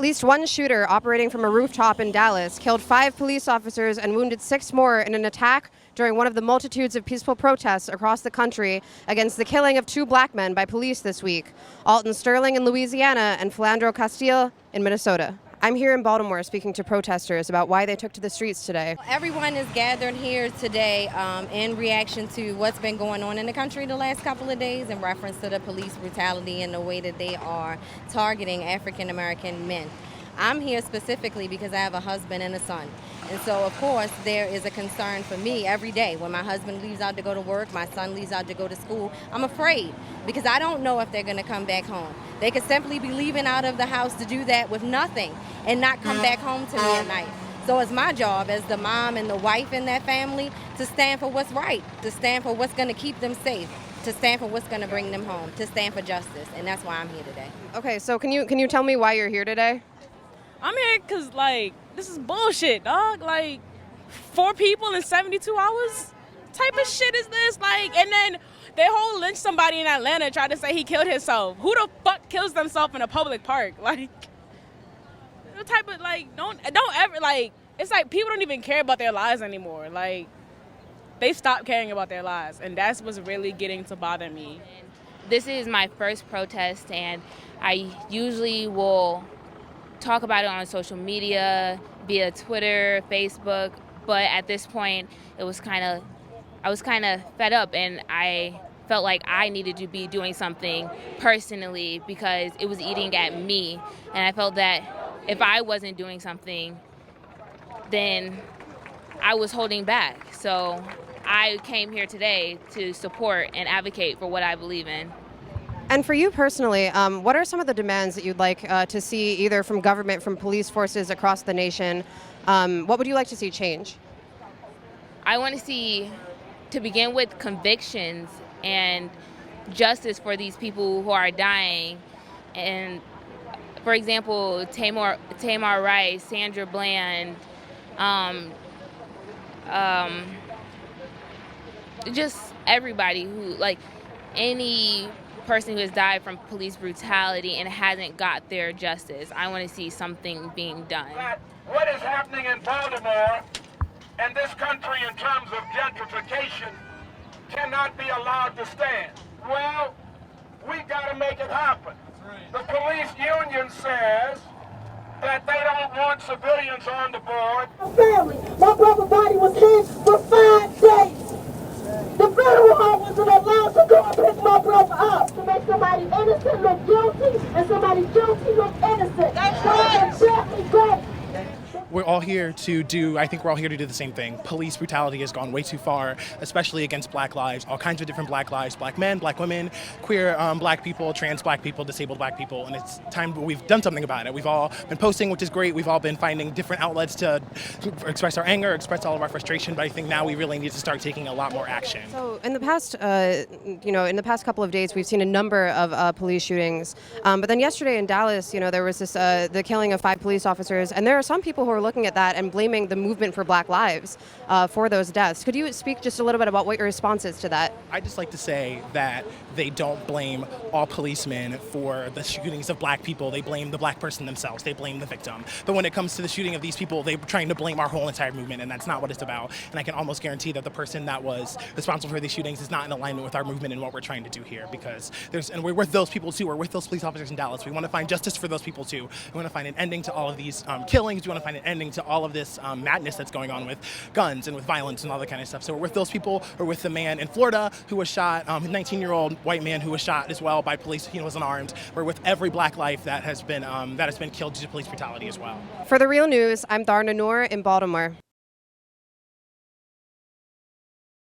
least one shooter operating from a rooftop in Dallas killed 5 police officers and wounded 6 more in an attack during one of the multitudes of peaceful protests across the country against the killing of 2 black men by police this week, Alton Sterling in Louisiana and Philando Castile in Minnesota. I'm here in Baltimore speaking to protesters about why they took to the streets today. Everyone is gathered here today in reaction to what's been going on in the country the last couple of days in reference to the police brutality and the way that they are targeting African American men. I'm here specifically because I have a husband and a son. And so, of course, there is a concern for me every day. When my husband leaves out to go to work, my son leaves out to go to school, I'm afraid because I don't know if they're going to come back home. They could simply be leaving out of the house to do that with nothing and not come back home to me at night. So it's my job as the mom and the wife in that family to stand for what's right, to stand for what's going to keep them safe, to stand for what's going to bring them home, to stand for justice. And that's why I'm here today. Okay, so can you tell me why you're here today? I'm here because, this is bullshit, dog. 4 people in 72 hours? Type of shit is this? And then they whole lynch somebody in Atlanta tried to say he killed himself. Who the fuck kills themselves in a public park? The type of, don't ever, it's like people don't even care about their lives anymore. They stopped caring about their lives, and that's what's really getting to bother me. This is my first protest, and I usually will talk about it on social media, via Twitter, Facebook, but at this point, I was kind of fed up, and I felt like I needed to be doing something personally because it was eating at me, and I felt that if I wasn't doing something, then I was holding back. So I came here today to support and advocate for what I believe in. And for you personally, what are some of the demands that you'd like to see either from government, from police forces across the nation? What would you like to see change? I want to see, to begin with, convictions and justice for these people who are dying. And, for example, Tamar Rice, Sandra Bland, just everybody who, any person who has died from police brutality and hasn't got their justice. I want to see something being done. What is happening in Baltimore and this country in terms of gentrification cannot be allowed to stand. Well, we got to make it happen. The police union says that they don't want civilians on the board. Family, my brother's body was hid for 5 days. The federal home wasn't allowed to go and pick my brother up to make somebody innocent look guilty and somebody guilty look innocent. That's right. Exactly right. We're all here to do the same thing. Police brutality has gone way too far, especially against black lives, all kinds of different black lives, black men, black women, queer black people, trans black people, disabled black people, and it's time we've done something about it. We've all been posting, which is great. We've all been finding different outlets to express our anger, express all of our frustration, but I think now we really need to start taking a lot more action. So in the past couple of days, we've seen a number of police shootings, but then yesterday in Dallas, there was this the killing of 5 police officers, and there are some people who are looking at that and blaming the movement for Black lives for those deaths. Could you speak just a little bit about what your response is to that? I'd just like to say that they don't blame all policemen for the shootings of black people. They blame the black person themselves. They blame the victim. But when it comes to the shooting of these people, they're trying to blame our whole entire movement, and that's not what it's about. And I can almost guarantee that the person that was responsible for these shootings is not in alignment with our movement and what we're trying to do here, because we're with those people too. We're with those police officers in Dallas. We want to find justice for those people too. We want to find an ending to all of these killings. We want to find an ending to all of this madness that's going on with guns and with violence and all that kind of stuff. So we're with those people. We're with the man in Florida who was shot, a 19-year-old white man who was shot as well by police. He was unarmed. We're with every black life that has been killed due to police brutality as well. For The Real News, I'm Tharna Noor in Baltimore.